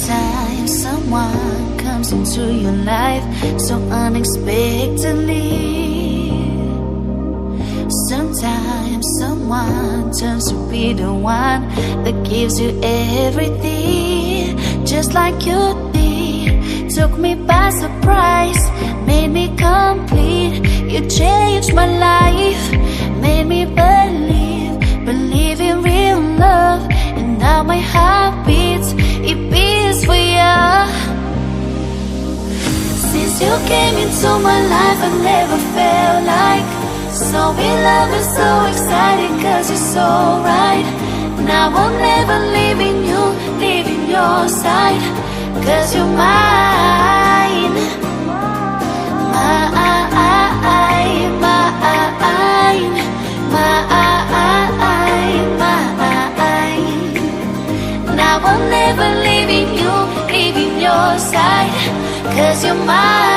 Sometimes someone comes into your life so unexpectedly. Sometimes someone turns to be the one that gives you everything, just like you did. Took me by surprise, made me complete. You changed my life, made me believe in real love. And now my heart beats, it beats for you. Since you came into my life, I never felt like so in love and so excited, cause you're so right. Now I'll never leaving your side, cause you're mine. Mine. Now I'm never leaving your side, cause you're mine.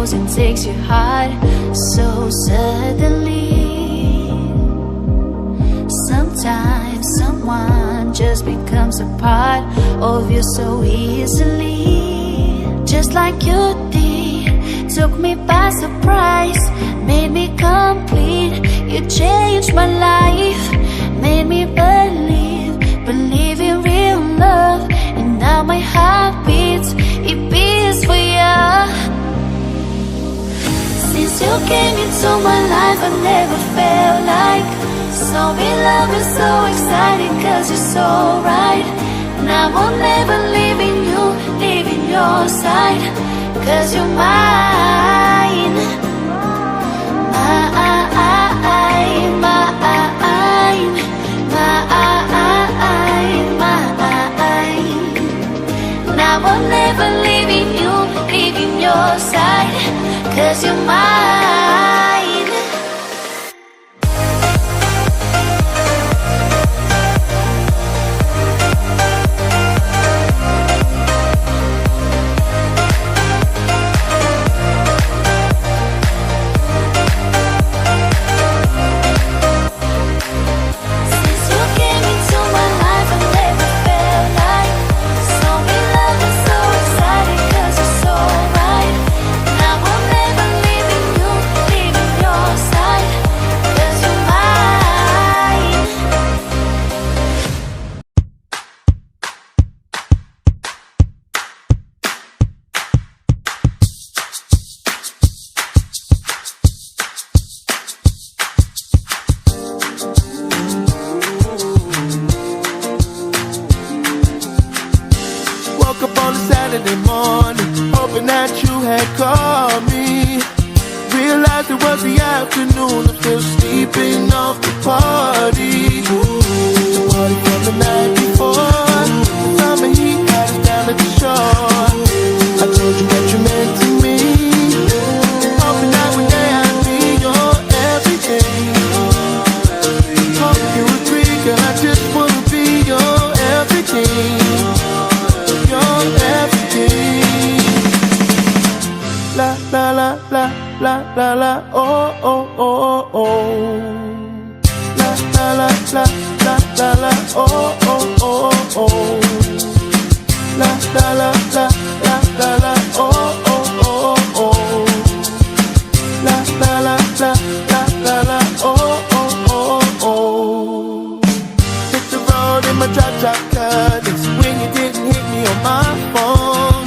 And takes your heart so suddenly. Sometimes someone just becomes a part of you so easily, just like you did. Took me by surprise, made me complete. You changed my life, made me believe in real love. And now my heart beats, it beats for you. Since you came into my life, I never felt like so in love and so excited, cause you're so right. Now I'm never leaving your side, cause you're mine. Now I'm never leaving your side, cause you're mine. Saturday morning, hoping that you had called me. Realized it was the afternoon, I'm still sleeping off the party. The party from the night before, the summer heat had us down at the shore. I told you what you meant to me, hoping that one day I'd be your everything. Hope you agree, girl, I just wanna be your everything. La la la la la la la oh oh oh oh. La la la la la la la oh oh oh oh. La la la la la la la oh oh oh oh. La la la la la la la oh oh oh oh. Hit the road in my drop cutters when you didn't hit me on my phone.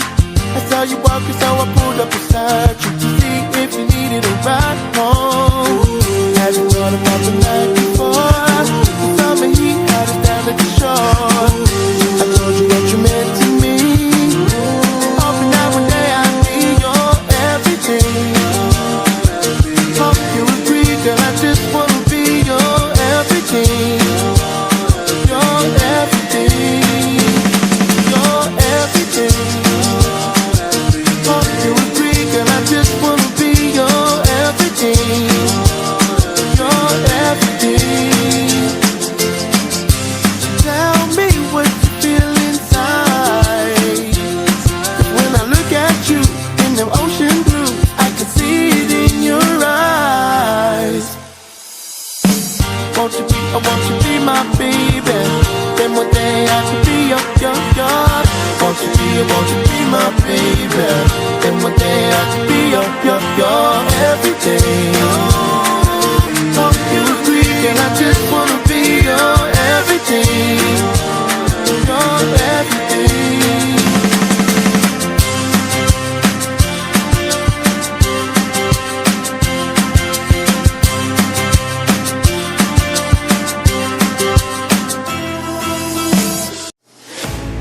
I saw you walking, so I pulled up beside you to see if you needed a ride home. Hadn't thought about the night before. The summer heat had us down at the shore. I told you what you meant to me, hoping that one day I'd be your everything. you, won't you be my baby? Then one day I could be your everything. Oh, you agree, girl, I just wanna be your everything. Your everything.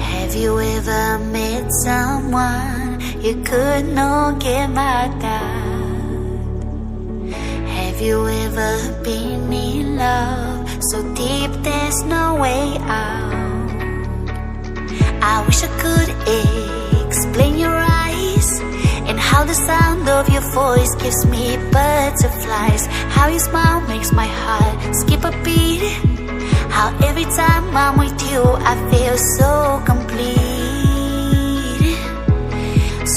Have you ever met someone you could not get mad at? Have you ever been in love so deep there's no way out? I wish I could explain your eyes and how the sound of your voice gives me butterflies. How your smile makes my heart skip a beat. How every time I'm with you I feel so complete.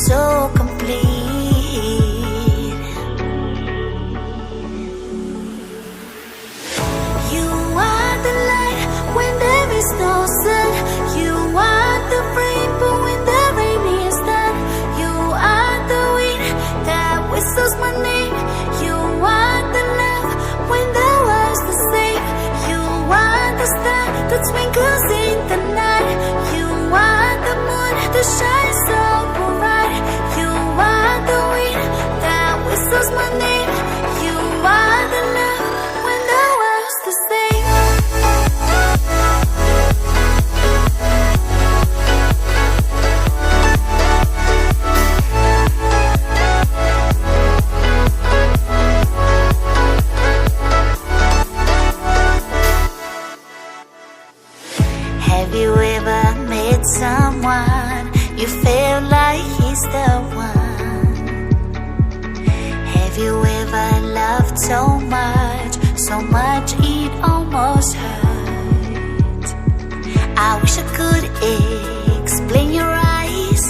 So complete. You are the light when there is no sun. You are the rainbow when the rain is done. You are the wind that whistles my name. You are the love when the world's the same. You are the star that twinkles in the night. You are the moon that shines so bright. You are the wind that whistles my name. You are the love when the world's the same. Have you ever met someone you felt like he's the one? Have you ever loved so much it almost hurt? I wish I could explain your eyes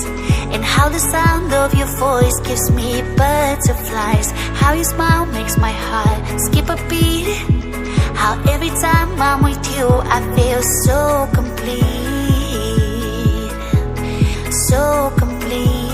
and how the sound of your voice gives me butterflies. How your smile makes my heart skip a beat. How every time I'm with you I feel so complete. So complete.